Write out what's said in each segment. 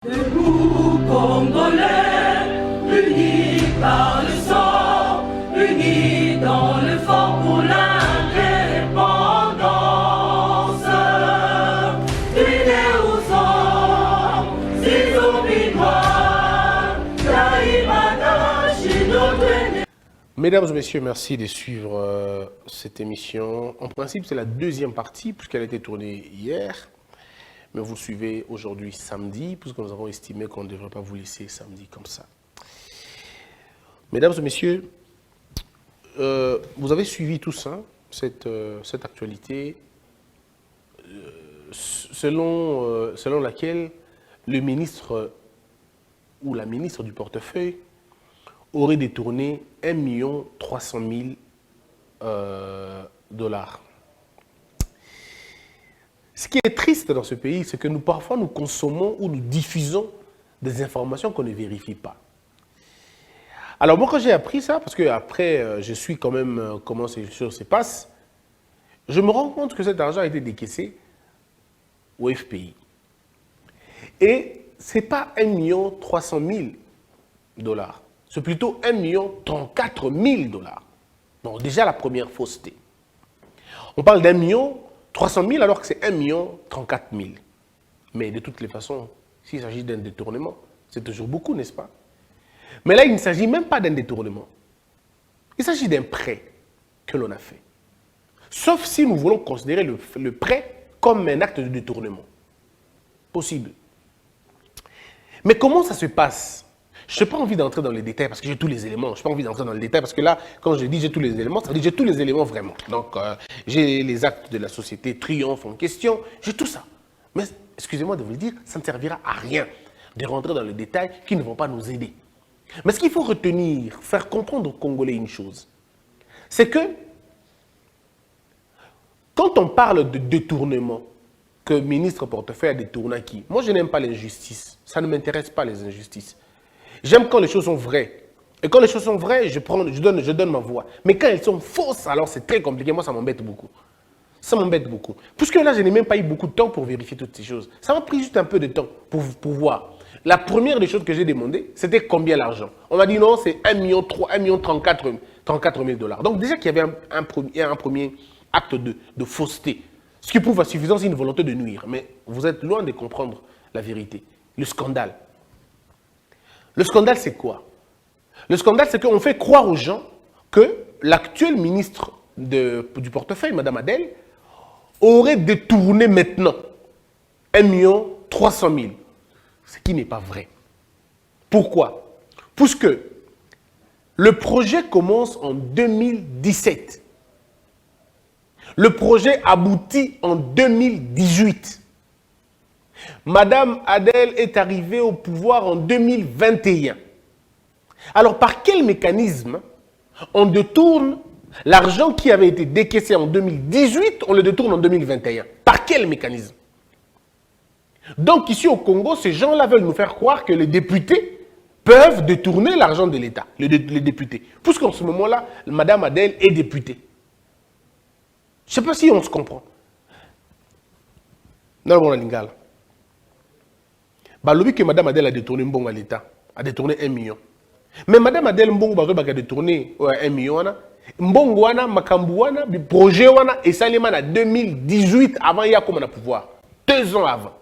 Debout, Congolais, unis par le sang, unis dans le fort pour l'indépendance. Unis aux hommes, si oubliez-moi, Taïmana, Chinote. Mesdames et messieurs, merci de suivre cette émission. En principe, c'est la deuxième partie, puisqu'elle a été tournée hier. Mais vous suivez aujourd'hui samedi, puisque nous avons estimé qu'on ne devrait pas vous laisser samedi comme ça. Mesdames et messieurs, vous avez suivi tout ça, cette actualité, selon laquelle le ministre ou la ministre du portefeuille aurait détourné 1 300 000 dollars. Ce qui est triste dans ce pays, c'est que parfois nous consommons ou nous diffusons des informations qu'on ne vérifie pas. Alors moi, quand j'ai appris ça, parce que après je suis quand même comment ces choses se passent, je me rends compte que cet argent a été décaissé au FPI. Et ce n'est pas 1 300 000 dollars, c'est plutôt 1 34 000 dollars. Donc déjà la première fausseté. On parle d'1 300 000 alors que c'est 1 34 000. Mais de toutes les façons, s'il s'agit d'un détournement, c'est toujours beaucoup, n'est-ce pas? Mais là, il ne s'agit même pas d'un détournement. Il s'agit d'un prêt que l'on a fait. Sauf si nous voulons considérer le prêt comme un acte de détournement. Possible. Mais comment ça se passe? Je n'ai pas envie d'entrer dans les détails parce que j'ai tous les éléments. Je n'ai pas envie d'entrer dans les détails parce que là, quand je dis j'ai tous les éléments, ça veut dire j'ai tous les éléments vraiment. Donc, j'ai les actes de la société Triomphe en question, j'ai tout ça. Mais, excusez-moi de vous le dire, ça ne servira à rien de rentrer dans les détails qui ne vont pas nous aider. Mais ce qu'il faut retenir, faire comprendre aux Congolais une chose, c'est que quand on parle de détournement, que le ministre portefeuille a détourné à qui? Moi, je n'aime pas l'injustice. Ça ne m'intéresse pas les injustices. J'aime quand les choses sont vraies. Et quand les choses sont vraies, je donne ma voix. Mais quand elles sont fausses, alors c'est très compliqué. Moi, ça m'embête beaucoup. Ça m'embête beaucoup. Puisque là, je n'ai même pas eu beaucoup de temps pour vérifier toutes ces choses. Ça m'a pris juste un peu de temps pour voir. La première des choses que j'ai demandé, c'était combien l'argent. On m'a dit non, c'est 1 34 000 dollars. Donc déjà qu'il y avait un premier acte de fausseté. Ce qui prouve à suffisance une volonté de nuire. Mais vous êtes loin de comprendre la vérité. Le scandale. Le scandale, c'est quoi? Le scandale, c'est qu'on fait croire aux gens que l'actuel ministre du portefeuille, Mme Adel, aurait détourné maintenant 1 300 000. Ce qui n'est pas vrai. Pourquoi? Puisque le projet commence en 2017. Le projet aboutit en 2018. Madame Adel est arrivée au pouvoir en 2021. Alors, par quel mécanisme on détourne l'argent qui avait été décaissé en 2018, on le détourne en 2021? Par quel mécanisme? Donc, ici au Congo, ces gens-là veulent nous faire croire que les députés peuvent détourner l'argent de l'État, les députés. Puisqu'en ce moment-là, Madame Adel est députée. Je ne sais pas si on se comprend. Non, bon, la lingala. Balobi que Mme Adel a détourné Mbongo à l'État, a détourné 1 million. Mais Mme Adel Mbongo a détourné 1 million. Mbongo wana, makambu wana, projet wana, et ça en 2018, avant il y a comme on a pouvoir. 2 ans avant.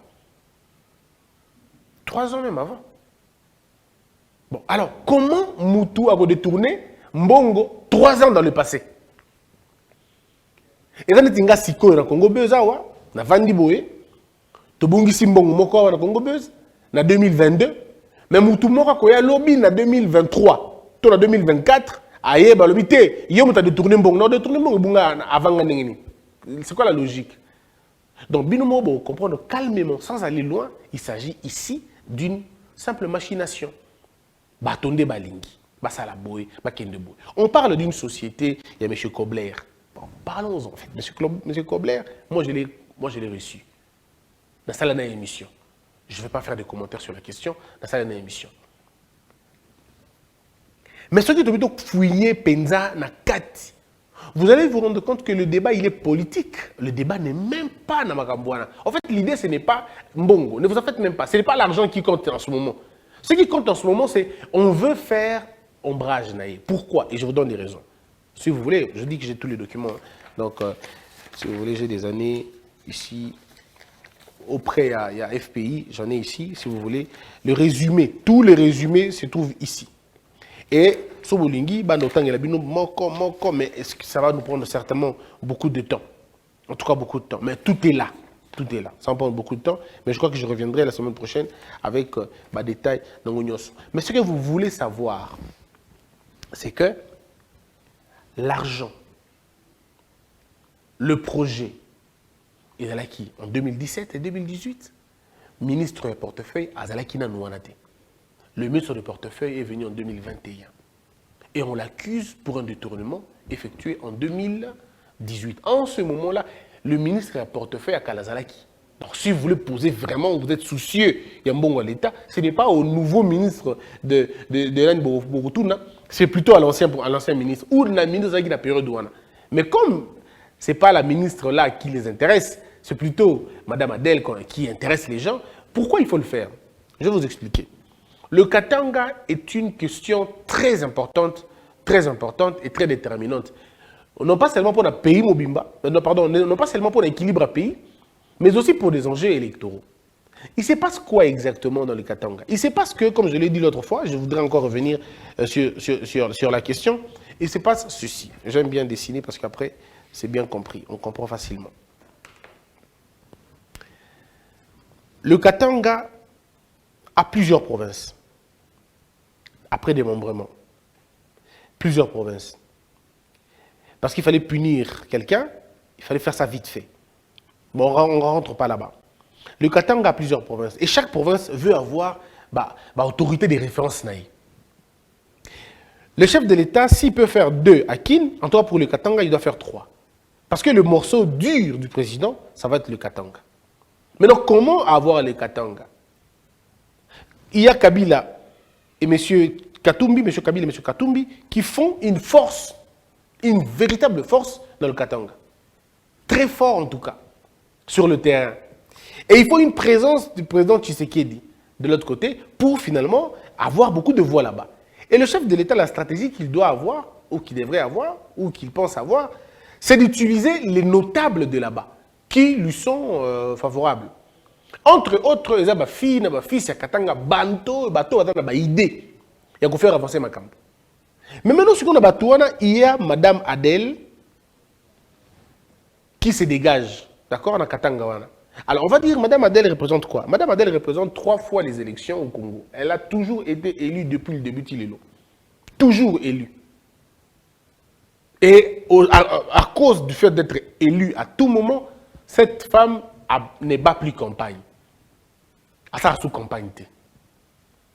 3 ans même avant. Bon, alors, comment Moutou a détourné Mbongo 3 ans dans le passé? Et quand on a Siko na Congo Bezawa, na Vandi Boye, Tobungisi Mbongo Moko na Congo Bez, na 2022, mais Moutou Moko Koya Lobby na 2023, to na 2024, aye ba lobby te, yom ta détourné Mbongo, na détourné Mbongo bunga avant ngani. C'est quoi la logique? Donc Binomo bo comprendre calmement, sans aller loin, il s'agit ici d'une simple machination. Batonde balingi, basala boy, bakende boy. On parle d'une société, il y a M. Kobler. Bon, parlons en fait. M. Kobler, moi je l'ai reçu. Dans sa émission. Je ne vais pas faire de commentaires sur la question. Dans sa émission. Mais ce qui est plutôt fouillé, penza, na kati. vous allez vous rendre compte que le débat, il est politique. Le débat n'est même pas dans Makambouana. En fait, l'idée, ce n'est pas Mbongo. Ne vous en faites même pas. Ce n'est pas l'argent qui compte en ce moment. Ce qui compte en ce moment, c'est on veut faire ombrage Naïe. Pourquoi? Et je vous donne des raisons. Si vous voulez, je dis que j'ai tous les documents. Donc, si vous voulez, j'ai des années ici. Auprès, il y a FPI, j'en ai ici, si vous voulez. Le résumé, tous les résumés se trouvent ici. Et Sobolingi, mais est-ce que ça va nous prendre certainement beaucoup de temps? En tout cas, beaucoup de temps. Mais tout est là. Tout est là. Ça va prendre beaucoup de temps. Mais je crois que je reviendrai la semaine prochaine avec des détails dans Ognos. Mais ce que vous voulez savoir, c'est que l'argent, le projet, Azalaki en 2017 et 2018, ministre du portefeuille Azalaki Nanouanate. Le ministre du portefeuille est venu en 2021. Et on l'accuse pour un détournement effectué en 2018. En ce moment-là, le ministre du portefeuille à Kalazalaki. Donc si vous voulez poser vraiment, vous êtes soucieux, il y a un bon à l'État, ce n'est pas au nouveau ministre de l'Agne Borotuna, c'est plutôt à l'ancien ministre, ou la ministre de la période douane. Mais comme ce n'est pas la ministre là qui les intéresse, c'est plutôt Mme Adèle qui intéresse les gens, pourquoi il faut le faire? Je vais vous expliquer. Le Katanga est une question très importante et très déterminante. Non pas seulement pour un pays Mobimba, non pas seulement pour l'équilibre à pays, mais aussi pour des enjeux électoraux. Il se passe quoi exactement dans le Katanga? Il se passe que, comme je l'ai dit l'autre fois, je voudrais encore revenir sur la question, il se passe ceci. J'aime bien dessiner parce qu'après, c'est bien compris, on comprend facilement. Le Katanga a plusieurs provinces. Après démembrement. Plusieurs provinces. Parce qu'il fallait punir quelqu'un, il fallait faire ça vite fait. Bon, on ne rentre pas là-bas. Le Katanga a plusieurs provinces. Et chaque province veut avoir autorité des références naïves. Le chef de l'État, s'il peut faire 2 à Kin, en tout cas pour le Katanga, il doit faire 3. Parce que le morceau dur du président, ça va être le Katanga. Maintenant, comment avoir le Katanga? Il y a Kabila et M. Katumbi, M. Kabila et M. Katumbi, qui font une force, une véritable force dans le Katanga. Très fort en tout cas, sur le terrain. Et il faut une présence du président Tshisekedi de l'autre côté pour finalement avoir beaucoup de voix là-bas. Et le chef de l'État, la stratégie qu'il doit avoir, ou qu'il devrait avoir, ou qu'il pense avoir, c'est d'utiliser les notables de là-bas, qui lui sont favorables. Entre autres, il y a des fils, Katanga, Banto, Bato, des idées. Il y a faire avancer ma camp. Mais maintenant, ce qu'on a, il y a Mme Adèle qui se dégage. D'accord, dans Katanga. Alors, on va dire, Mme Adèle représente quoi? Mme Adèle représente 3 fois les élections au Congo. Elle a toujours été élue depuis le début de Tilelo. Toujours élue. Et à cause du fait d'être élue à tout moment, cette femme n'est pas plus campagne. À ça, sous campagne.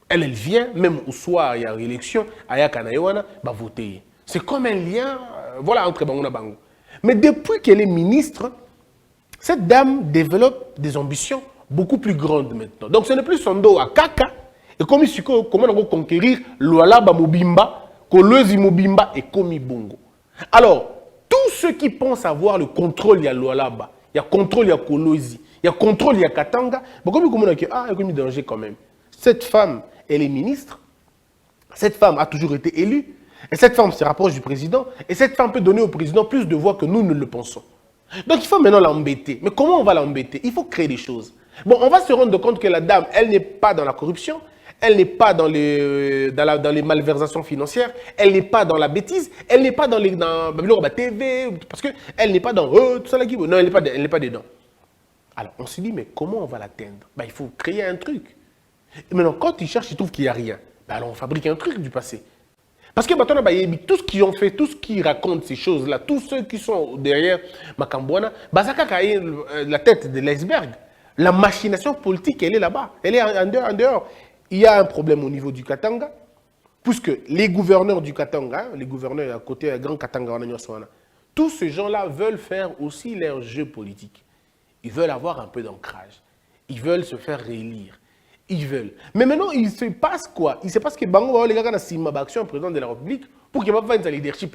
Elle vient, même au soir, il y a élection, à Kanaïwana, va voter. C'est comme un lien, voilà, entre Bango et Bango. Mais depuis qu'elle est ministre, cette dame développe des ambitions beaucoup plus grandes maintenant. Donc ce n'est plus son dos à Kaka, et comme il comment on va conquérir Lualaba Mobimba, Kolezi Mobimba et Komi Bongo. Alors, tous ceux qui pensent avoir le contrôle, il y a Lualaba, il y a contrôle, il y a Kolezi, il y a contrôle, il y a Katanga, mais comme on a dit, il y a un danger quand même. Cette femme, elle est ministre, cette femme a toujours été élue, et cette femme se rapproche du président, et cette femme peut donner au président plus de voix que nous ne le pensons. Donc il faut maintenant l'embêter. Mais comment on va l'embêter? Il faut créer des choses. Bon, on va se rendre compte que la dame, elle n'est pas dans la corruption, elle n'est pas dans les malversations financières, elle n'est pas dans la bêtise, elle n'est pas dans la TV, parce qu'elle n'est pas dans tout ça là qui... Non, elle n'est pas dedans. Alors, on se dit, mais comment on va l'atteindre? Il faut créer un truc. Et maintenant, quand ils cherchent, ils trouvent qu'il n'y a rien. Alors, on fabrique un truc du passé. Parce que maintenant, tout ce qu'ils ont fait, tout ce qui racontent ces choses-là, tous ceux qui sont derrière Makambouana, la tête de l'iceberg. La machination politique, elle est là-bas. Elle est en dehors. Il y a un problème au niveau du Katanga, puisque les gouverneurs du Katanga, les gouverneurs à côté du Grand Katanga, tous ces gens-là veulent faire aussi leur jeu politique. Ils veulent avoir un peu d'ancrage. Ils veulent se faire réélire. Ils veulent. Mais maintenant, il se passe quoi? Il se passe que Bango, les gars, ont un président de la République pour qu'il n'y ait pas de leadership.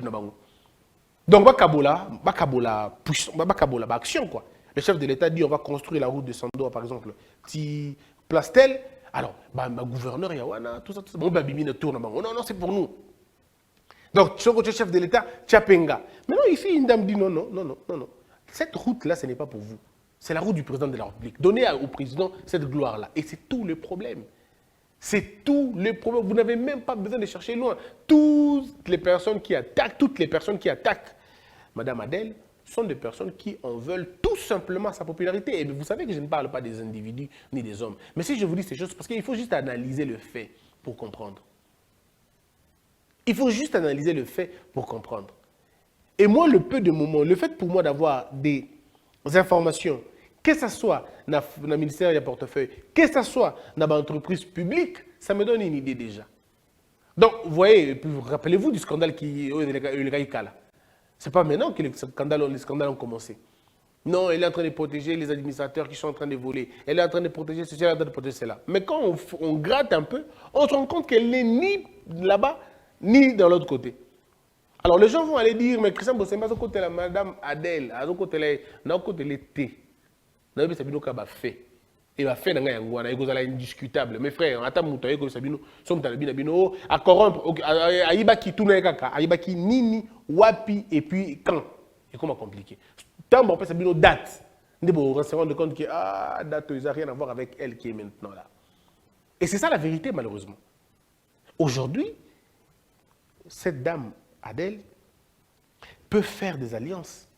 Donc, Bakabola, action, quoi. Le chef de l'État dit on va construire la route de Sandoa, par exemple, petit Plastel. Alors, ma gouverneur, Yawana, tout ça. Bon, Bimine tourne. Non, non, c'est pour nous. Donc, tu es chef de l'État, Tchapenga. Maintenant, ici, une dame dit non, non, non, non, non, non. Cette route-là, ce n'est pas pour vous. C'est la route du président de la République. Donnez au président cette gloire-là. Et c'est tout le problème. C'est tout le problème. Vous n'avez même pas besoin de chercher loin. Toutes les personnes qui attaquent Madame Adèle sont des personnes qui en veulent tout simplement sa popularité. Et vous savez que je ne parle pas des individus ni des hommes. Mais si je vous dis ces choses, parce qu'il faut juste analyser le fait pour comprendre. Il faut juste analyser le fait pour comprendre. Et moi, le peu de moments, le fait pour moi d'avoir des informations, que ce soit dans le ministère du portefeuille, que ce soit dans l'entreprise publique, ça me donne une idée déjà. Donc, vous voyez, rappelez-vous du scandale qui est le Raïka. Ce n'est pas maintenant que les scandales ont commencé. Non, elle est en train de protéger les administrateurs qui sont en train de voler. Elle est en train de protéger ceci, elle est en train de protéger cela. Mais quand on gratte un peu, on se rend compte qu'elle n'est ni là-bas, ni dans l'autre côté. Alors les gens vont aller dire, mais Christian Bossemba, à côté de la Madame Adèle, à côté de l'été, il y a fait. Il va faire c'est indiscutable. Mes frères, attends, à corrompre, à Ibaki, tout le monde, à Ibaki, Nini, Wapi, et puis quand. C'est comment compliqué. Tant qu'on peut une date, on va se rendre compte que date, ça n'a rien à voir avec elle qui est maintenant là. Et c'est ça la vérité, malheureusement. Aujourd'hui, cette dame, Adèle, peut faire des alliances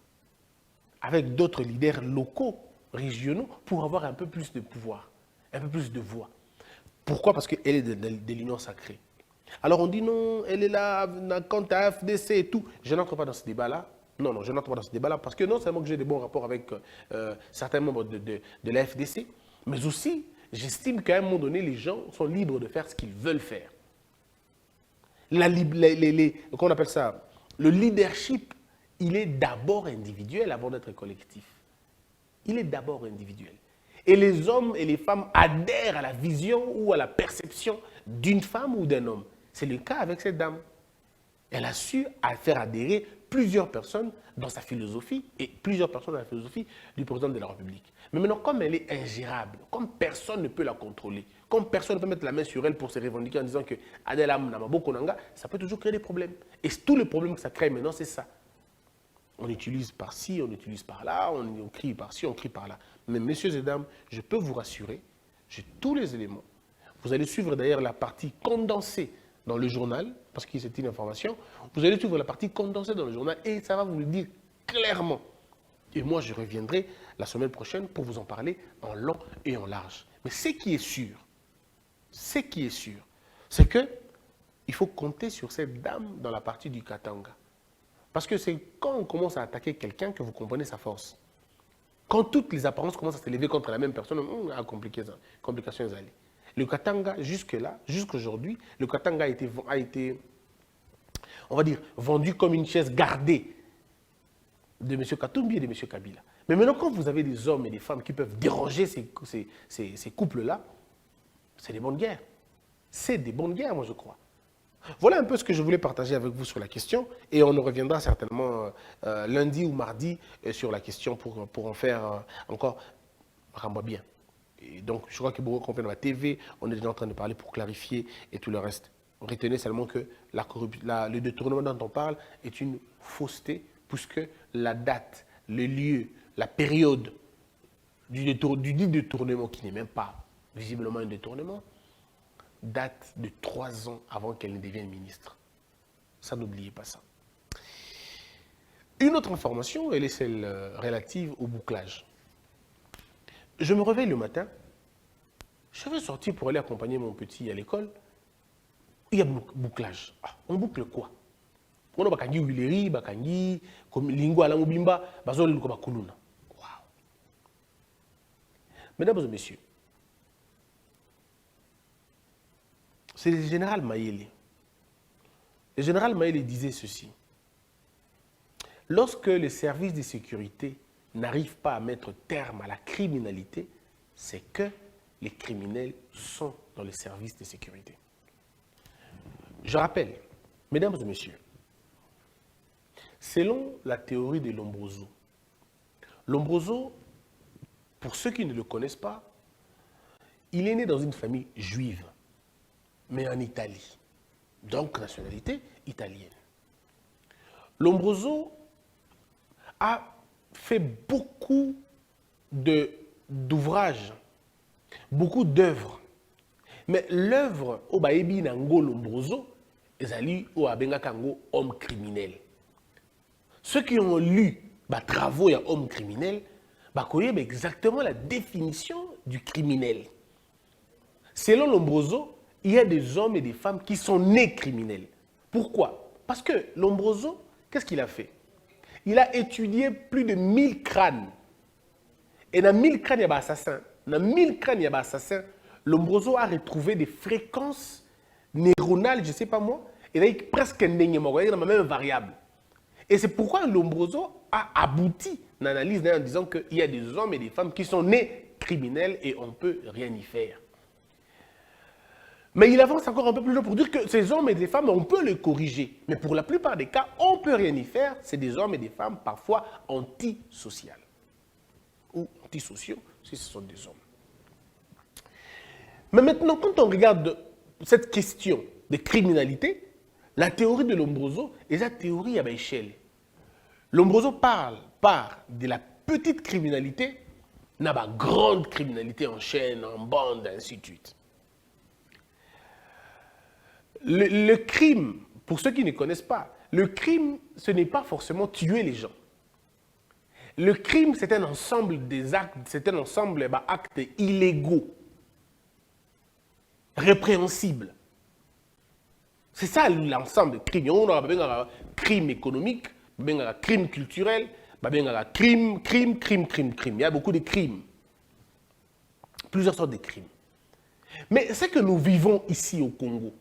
avec d'autres leaders locaux, régionaux, pour avoir un peu plus de pouvoir, un peu plus de voix. Pourquoi? Parce qu'elle est de l'union sacrée. Alors on dit non, elle est là, quand à FDC et tout. Je n'entre pas dans ce débat-là. Non, non, je n'entre pas dans ce débat-là parce que non seulement que j'ai des bons rapports avec certains membres de la FDC, mais aussi, j'estime qu'à un moment donné, les gens sont libres de faire ce qu'ils veulent faire. Comment on appelle ça? Le leadership, il est d'abord individuel avant d'être collectif. Il est d'abord individuel. Et les hommes et les femmes adhèrent à la vision ou à la perception d'une femme ou d'un homme. C'est le cas avec cette dame. Elle a su faire adhérer plusieurs personnes dans sa philosophie et plusieurs personnes dans la philosophie du président de la République. Mais maintenant, comme elle est ingérable, comme personne ne peut la contrôler, comme personne ne peut mettre la main sur elle pour se revendiquer en disant que Adèle Amnamabo Konanga, ça peut toujours créer des problèmes. Et tout le problème que ça crée maintenant, c'est ça. On utilise par-ci, on utilise par-là, on crie par-ci, on crie par-là. Mais messieurs et dames, je peux vous rassurer, j'ai tous les éléments. Vous allez suivre d'ailleurs la partie condensée dans le journal, parce que c'est une information. Vous allez suivre la partie condensée dans le journal et ça va vous le dire clairement. Et moi, je reviendrai la semaine prochaine pour vous en parler en long et en large. Mais ce qui est sûr, c'est qu'il faut compter sur cette dame dans la partie du Katanga. Parce que c'est quand on commence à attaquer quelqu'un que vous comprenez sa force. Quand toutes les apparences commencent à s'élever contre la même personne, on a complications à aller. Le Katanga, jusque-là, jusqu'aujourd'hui, le Katanga a été, on va dire, vendu comme une chaise gardée de M. Katumbi et de M. Kabila. Mais maintenant, quand vous avez des hommes et des femmes qui peuvent déranger ces couples-là, c'est des bonnes guerres. C'est des bonnes guerres, moi, je crois. Voilà un peu ce que je voulais partager avec vous sur la question et on reviendra certainement lundi ou mardi sur la question pour en faire encore bien. Et donc, je crois que beaucoup comprennent la TV, on est déjà en train de parler pour clarifier et tout le reste. Retenez seulement que le détournement dont on parle est une fausseté puisque la date, le lieu, la période du détournement qui n'est même pas visiblement un détournement, date de 3 ans avant qu'elle ne devienne ministre. Ça, n'oubliez pas ça. Une autre information, elle est celle relative au bouclage. Je me réveille le matin, je vais sortir pour aller accompagner mon petit à l'école. Il y a bouclage. On boucle quoi? On a bakangi wileri, bakangi lingua la mobimba, bazol ko bakuluna. Wow. Mesdames et messieurs, c'est le général Mayele. Le général Mayele disait ceci. Lorsque les services de sécurité n'arrivent pas à mettre terme à la criminalité, c'est que les criminels sont dans les services de sécurité. Je rappelle, mesdames et messieurs, Selon la théorie de Lombroso, Lombroso, pour ceux qui ne le connaissent pas, il est né dans une famille juive, mais en Italie, donc nationalité italienne. Lombroso a fait beaucoup d'ouvrages, beaucoup d'œuvres. Mais l'œuvre au Baebi Nango Lombroso est allée au Abengakango homme criminel. Ceux qui ont lu travaux et homme criminel, connaissent exactement la définition du criminel. Selon Lombroso, il y a des hommes et des femmes qui sont nés criminels. Pourquoi? Parce que Lombroso, qu'est-ce qu'il a fait? Il a étudié plus de 1000 crânes. Et dans 1000 crânes, il y a des assassins. Dans 1000 crânes, il y a des assassins. Lombroso a retrouvé des fréquences neuronales, je ne sais pas moi, et là, presque dans la même variable. Et c'est pourquoi Lombroso a abouti dans l'analyse en disant qu'il y a des hommes et des femmes qui sont nés criminels et on ne peut rien y faire. Mais il avance encore un peu plus loin pour dire que ces hommes et des femmes, on peut les corriger. Mais pour la plupart des cas, on ne peut rien y faire. C'est des hommes et des femmes parfois antisociales. Ou antisociaux, si ce sont des hommes. Mais maintenant, quand on regarde cette question de criminalité, la théorie de Lombroso est la théorie à échelle. Lombroso part de la petite criminalité à la grande criminalité en chaîne, en bande, ainsi de suite. Le crime, pour ceux qui ne connaissent pas, le crime, ce n'est pas forcément tuer les gens. Le crime, c'est un ensemble des actes, c'est un ensemble d'actes illégaux, répréhensibles. C'est ça l'ensemble de crimes. On a un crime économique, un crime culturel, un crime. Il y a beaucoup de crimes. Plusieurs sortes de crimes. Mais ce que nous vivons ici au Congo,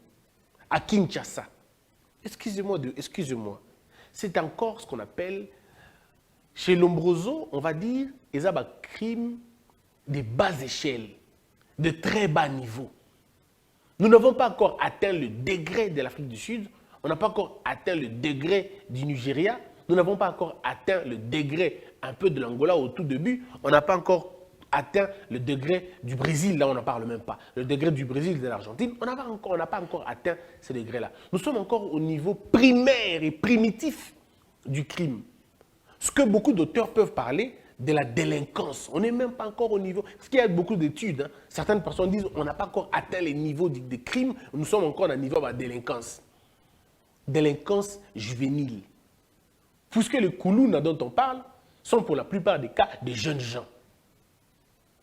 à Kinshasa, excusez-moi, c'est encore ce qu'on appelle, chez Lombroso, on va dire, il y a des crimes de bas échelle, de très bas niveau. Nous n'avons pas encore atteint le degré de l'Afrique du Sud, on n'a pas encore atteint le degré du Nigeria, nous n'avons pas encore atteint le degré un peu de l'Angola au tout début, on n'a pas encore atteint le degré du Brésil, là on n'en parle même pas. Le degré du Brésil, de l'Argentine, on n'a pas encore atteint ce degré-là. Nous sommes encore au niveau primaire et primitif du crime. Ce que beaucoup d'auteurs peuvent parler de la délinquance. On n'est même pas encore au niveau... Parce qu'il y a beaucoup d'études. Hein. Certaines personnes disent qu'on n'a pas encore atteint les niveaux de crime, nous sommes encore à un niveau de la délinquance. Délinquance juvénile. Puisque les Koulouna dont on parle sont pour la plupart des cas des jeunes gens,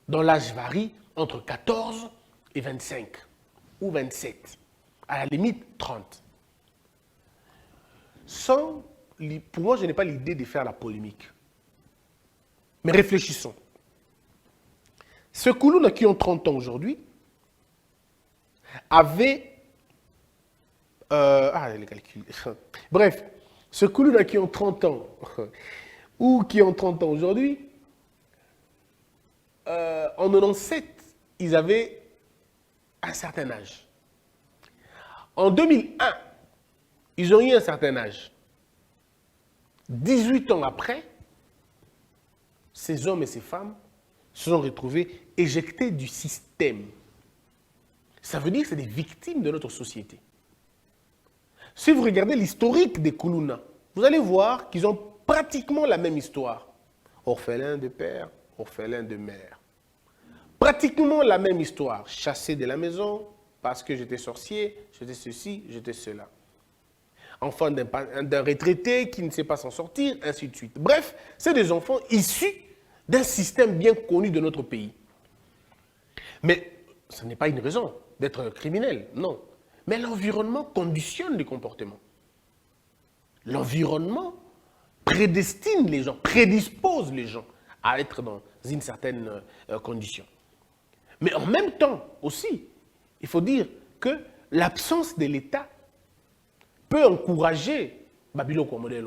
dont l'âge varie entre 14 et 25 ou 27, à la limite 30. Pour moi, je n'ai pas l'idée de faire la polémique. Mais réfléchissons. Ceux Koulouna qui ont 30 ans aujourd'hui avaient... les calculs. Bref, ceux Koulouna qui ont 30 ans ou qui ont 30 ans aujourd'hui, en 97, ils avaient un certain âge. En 2001, ils ont eu un certain âge. 18 ans après, ces hommes et ces femmes se sont retrouvés éjectés du système. Ça veut dire que c'est des victimes de notre société. Si vous regardez l'historique des Koulouna, vous allez voir qu'ils ont pratiquement la même histoire. Orphelin de père, orphelin de mère. Pratiquement la même histoire. Chassé de la maison parce que j'étais sorcier, j'étais ceci, j'étais cela. Enfant d'un retraité qui ne sait pas s'en sortir, ainsi de suite. Bref, c'est des enfants issus d'un système bien connu de notre pays. Mais ce n'est pas une raison d'être criminel, non. Mais l'environnement conditionne les comportements. L'environnement prédestine les gens, prédispose les gens à être dans une certaine condition. Mais en même temps aussi, il faut dire que l'absence de l'État peut encourager Babiloko modèle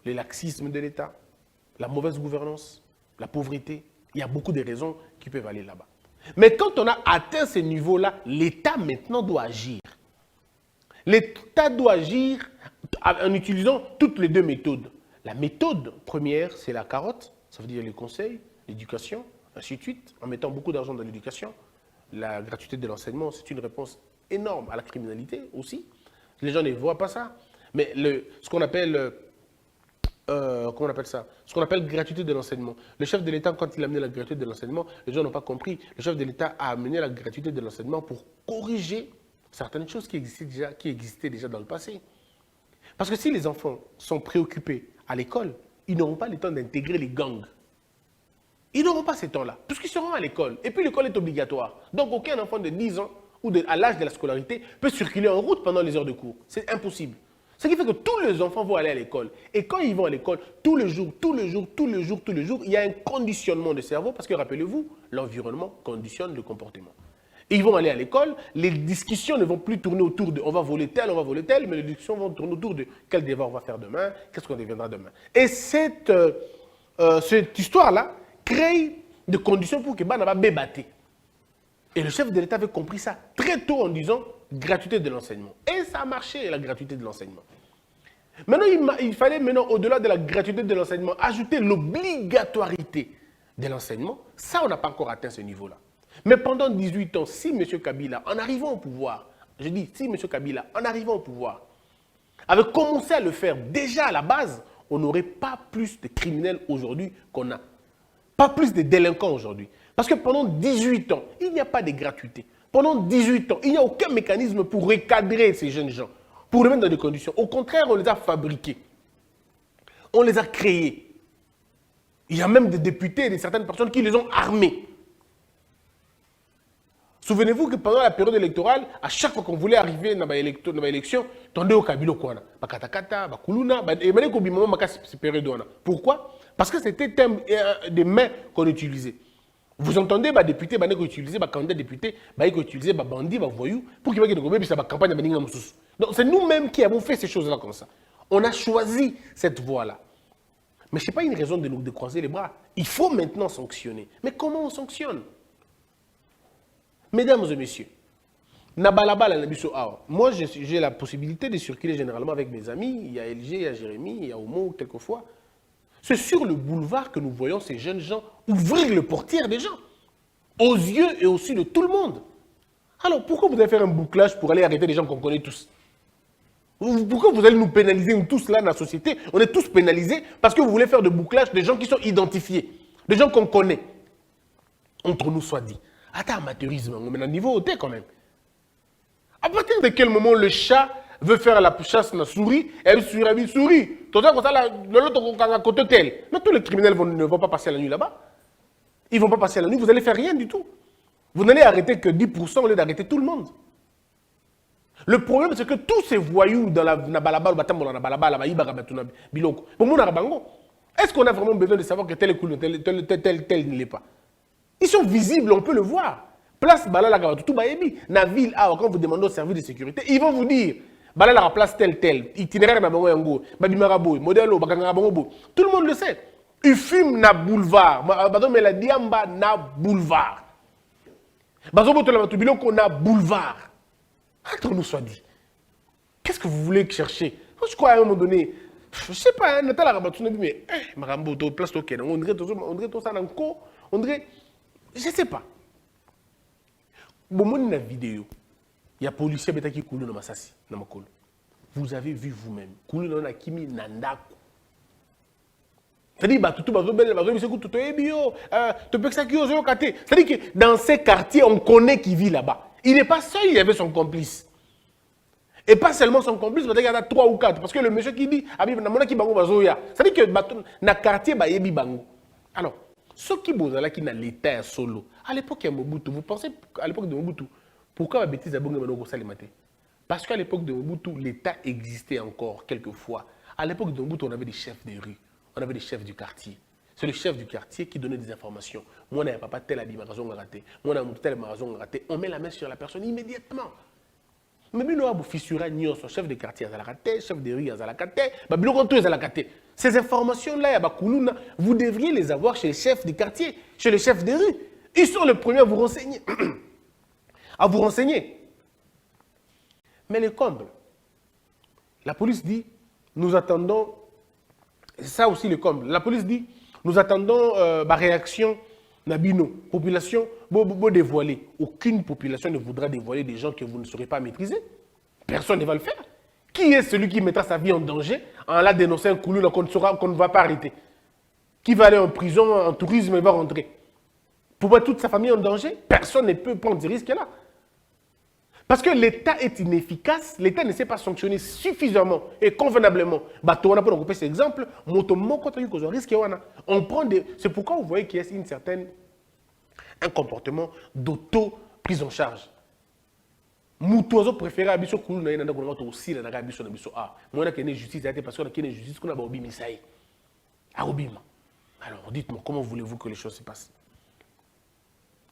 le laxisme de l'État, la mauvaise gouvernance, la pauvreté. Il y a beaucoup de raisons qui peuvent aller là-bas. Mais quand on a atteint ce niveau-là, l'État maintenant doit agir. L'État doit agir en utilisant toutes les deux méthodes. La méthode première, c'est la carotte, ça veut dire les conseils, l'éducation, ainsi de suite, en mettant beaucoup d'argent dans l'éducation. La gratuité de l'enseignement, c'est une réponse énorme à la criminalité aussi. Les gens ne voient pas ça. Mais ce qu'on appelle, comment on appelle ça? Ce qu'on appelle gratuité de l'enseignement. Le chef de l'État, quand il a amené la gratuité de l'enseignement, les gens n'ont pas compris. Le chef de l'État a amené la gratuité de l'enseignement pour corriger certaines choses qui existaient déjà dans le passé. Parce que si les enfants sont préoccupés à l'école, ils n'auront pas le temps d'intégrer les gangs. Ils n'auront pas ces temps-là, puisqu'ils seront à l'école. Et puis l'école est obligatoire. Donc aucun enfant de 10 ans ou à l'âge de la scolarité peut circuler en route pendant les heures de cours. C'est impossible. Ce qui fait que tous les enfants vont aller à l'école. Et quand ils vont à l'école, tous les jours, il y a un conditionnement de cerveau, parce que rappelez-vous, l'environnement conditionne le comportement. Et ils vont aller à l'école, les discussions ne vont plus tourner autour de on va voler tel, mais les discussions vont tourner autour de quel devoir on va faire demain, qu'est-ce qu'on deviendra demain. Et cette histoire-là crée des conditions pour que Banaba bébatte. Et le chef de l'État avait compris ça très tôt en disant gratuité de l'enseignement. Et ça a marché, la gratuité de l'enseignement. Maintenant, il fallait au-delà de la gratuité de l'enseignement, ajouter l'obligatorité de l'enseignement. Ça, on n'a pas encore atteint ce niveau-là. Mais pendant 18 ans, si M. Kabila, en arrivant au pouvoir, je dis, si M. Kabila, en arrivant au pouvoir, avait commencé à le faire déjà à la base, on n'aurait pas plus de criminels aujourd'hui qu'on a. Pas plus de délinquants aujourd'hui. Parce que pendant 18 ans, il n'y a pas de gratuité. Pendant 18 ans, il n'y a aucun mécanisme pour recadrer ces jeunes gens, pour les mettre dans des conditions. Au contraire, on les a fabriqués. On les a créés. Il y a même des députés et certaines personnes qui les ont armés. Souvenez-vous que pendant la période électorale, à chaque fois qu'on voulait arriver dans l'élection, tendez au Kabila Kouana. Bakatakata, Bakuluna, et cette période. Pourquoi? Parce que c'était des mains qu'on utilisait. Vous entendez, les députés qui utilisaient, les candidats députés, qui utilisaient les bandits, les voyous, pour qu'ils fassent la campagne. Donc c'est nous-mêmes qui avons fait ces choses-là comme ça. On a choisi cette voie-là. Mais ce n'est pas une raison de nous décroiser les bras. Il faut maintenant sanctionner. Mais comment on sanctionne? Mesdames et messieurs, moi j'ai la possibilité de circuler généralement avec mes amis. Il y a LG, il y a Jérémy, il y a Omo quelquefois. C'est sur le boulevard que nous voyons ces jeunes gens ouvrir le portière des gens, aux yeux et aussi de tout le monde. Alors pourquoi vous allez faire un bouclage pour aller arrêter des gens qu'on connaît tous? Pourquoi vous allez nous pénaliser, nous tous là dans la société? On est tous pénalisés parce que vous voulez faire de bouclage des gens qui sont identifiés, des gens qu'on connaît. Entre nous soit dit. Attends, amateurisme, on met un niveau hauté quand même. À partir de quel moment le chat veut faire la chasse à la souris, et elle sourit. Tout ça, comme ça, l'autre côté tel. Mais tous les criminels ne vont pas passer la nuit là-bas. Ils ne vont pas passer la nuit, vous n'allez faire rien du tout. Vous n'allez arrêter que 10% au lieu d'arrêter tout le monde. Le problème, c'est que tous ces voyous dans la balaba, est-ce qu'on a vraiment besoin de savoir que tel est cool, tel ne l'est pas? Ils sont visibles, on peut le voir. Place Balala Gabatutu Bayebi, na ville, quand vous demandez au service de sécurité, ils vont vous dire Balala la place tel, itinéraire na bango yango, Babimaraboy, modèle Baganga Bango. Tout le monde le sait. Ils fument na boulevard. Badon mais la diamba na boulevard. Bazobo to la batubilo qu'on a boulevard. Entre nous soit dit. Qu'est-ce que vous voulez chercher? Je crois à un moment donné, je ne sais pas, on a mais Marambo, place token, on dirait tout ça dans le corps, on dirait. Je ne sais pas. Bon, dans la vidéo, il y a un policier qui coule dans Massassi. Vous avez vu vous-même. Coule dans la Kimi Nandako. C'est-à-dire que dans ces quartiers, on connaît qui vit là-bas. Il n'est pas seul, il avait son complice. Et pas seulement son complice, mais il y en a 3 ou 4. Parce que le monsieur qui dit, c'est-à-dire que dans le quartier, il y a Bango. Alors, ceux qui sont dans l'État solo, à l'époque de Mobutu, vous pensez à l'époque de Mobutu, pourquoi la bêtise a bon matin? Parce qu'à l'époque de Mobutu, l'État existait encore quelquefois. À l'époque de Mobutu, on avait des chefs de rue, on avait des chefs du quartier. C'est le chef du quartier qui donnait des informations. Moi, on n'a pas tel habit, marazon raté. Moi, on a tel marazon raté. On met la main sur la personne immédiatement. Mais nous avons fissuré son chef de quartier à la raté, chef de rue à la raté, à la raté. Ces informations-là, vous devriez les avoir chez les chefs de quartier, chez les chefs de rue. Ils sont les premiers à vous renseigner. Mais le comble, La police dit, nous attendons, c'est ça aussi le comble, la police dit, nous attendons ma réaction, Nabino, population, vous dévoiler. Aucune population ne voudra dévoiler des gens que vous ne saurez pas maîtriser. Personne ne va le faire. Qui est celui qui mettra sa vie en danger en la dénonçant un coulou qu'on ne va pas arrêter? Qui va aller en prison, en tourisme et va rentrer? Pour mettre toute sa famille en danger, personne ne peut prendre ce risque-là. Parce que l'État est inefficace, l'État ne sait pas sanctionner suffisamment et convenablement. On a pas de cet exemple, on prend des... C'est pourquoi vous voyez qu'il y a un comportement d'auto-prise en charge. Mutuazo préféré à biso kulu na yena ndako ngato aussi la na biso na biso moi na kene justice a été parce qu'on a kene justice qu'on a ba misaï obima. Alors dites-moi comment voulez-vous que les choses se passent?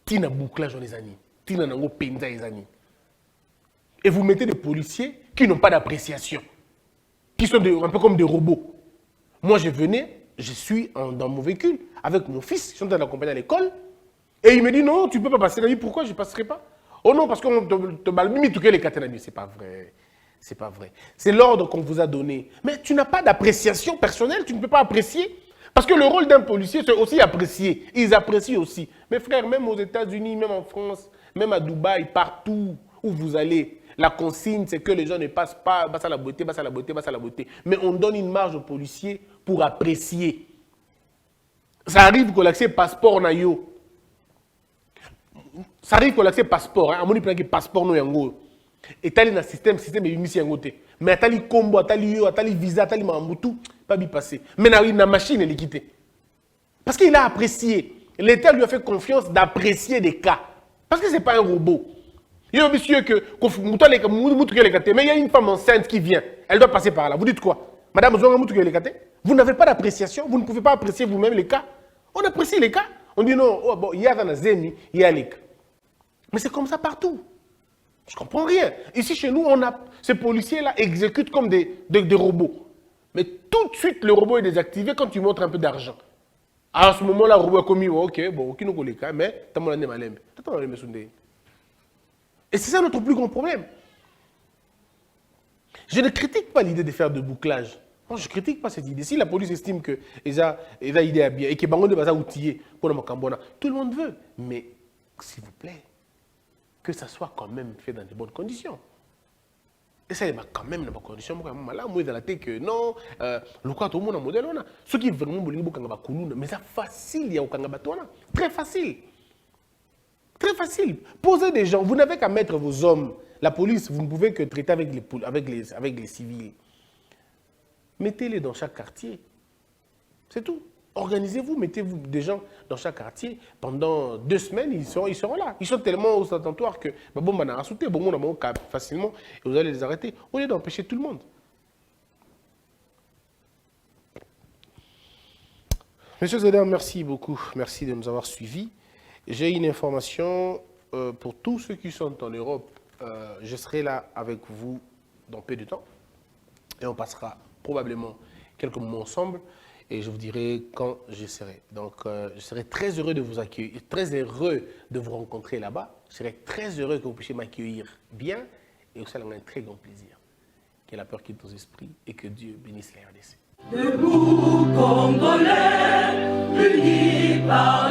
Tina bouclage les amis, tina nango penza les amis. Et vous mettez des policiers qui n'ont pas d'appréciation, qui sont un peu comme des robots. Moi je venais, je suis dans mon véhicule avec mon fils, je suis en train de l'accompagner à l'école et il me dit non, tu ne peux pas passer. Il dit pourquoi je ne passerai pas? Oh non, parce qu'on te balbime tout les caténamis. C'est pas vrai. C'est pas vrai. C'est l'ordre qu'on vous a donné. Mais tu n'as pas d'appréciation personnelle, tu ne peux pas apprécier. Parce que le rôle d'un policier, c'est aussi apprécier. Ils apprécient aussi. Mes frères, même aux États-Unis, même en France, même à Dubaï, partout où vous allez, la consigne, c'est que les gens ne passent pas, basse à la beauté, basse à la beauté, basse à la beauté. Mais on donne une marge aux policiers pour apprécier. Ça arrive qu'on accède passeport naïo. Ça arrive qu'on accède passeport. À mon avis, passeport no yango. Et t'as le système est ici en côté. Mais t'as le combo, t'as le visa, t'as le mambutu, pas bien passé. Mais la machine elle est quittée. Parce qu'il a apprécié. L'État lui a fait confiance d'apprécier des cas. Parce que c'est pas un robot. Il y a un monsieur mais il y a une femme enceinte qui vient. Elle doit passer par là. Vous dites quoi? Madame, vous n'avez pas d'appréciation. Vous ne pouvez pas apprécier vous-même les cas. On apprécie les cas. On dit non, oh, bon, il y a dans la zéni, il y a les cas. Mais c'est comme ça partout. Je ne comprends rien. Ici, chez nous, ces policiers-là exécutent comme des robots. Mais tout de suite, le robot est désactivé quand tu montres un peu d'argent. À ce moment-là, le robot a commis, ok, bon, aucun ne cas, mais tu as mon année malembe. Et c'est ça notre plus grand problème. Je ne critique pas l'idée de faire de bouclage. Moi, je ne critique pas cette idée. Si la police estime qu'ils ont une idée à bien et qu'ils ont des outils pour le Macambona, tout le monde veut. Mais, s'il vous plaît, que ça soit quand même fait dans de bonnes conditions. Et ça, il y a quand même dans de conditions. Moi, dans la tête que non, le quoi tout le monde a modèle. Ceux qui vraiment veulent mais c'est facile, il y a très facile. Très facile. Posez des gens. Vous n'avez qu'à mettre vos hommes. La police, vous ne pouvez que traiter avec les civils. Mettez-les dans chaque quartier. C'est tout. Organisez-vous, mettez-vous des gens dans chaque quartier. Pendant 2 semaines, ils seront là. Ils sont tellement aux attentoirs que facilement et vous allez les arrêter. Au lieu d'empêcher tout le monde. Monsieur Zedar, merci beaucoup. Merci de nous avoir suivis. J'ai une information pour tous ceux qui sont en Europe. Je serai là avec vous dans peu de temps. Et on passera probablement quelques moments ensemble. Et je vous dirai quand je serai. Donc, je serai très heureux de vous accueillir, très heureux de vous rencontrer là-bas. Je serai très heureux que vous puissiez m'accueillir bien. Et aussi, avec un très grand plaisir. Que la peur quitte nos esprits et que Dieu bénisse la RDC. Debout, Congolais, unis par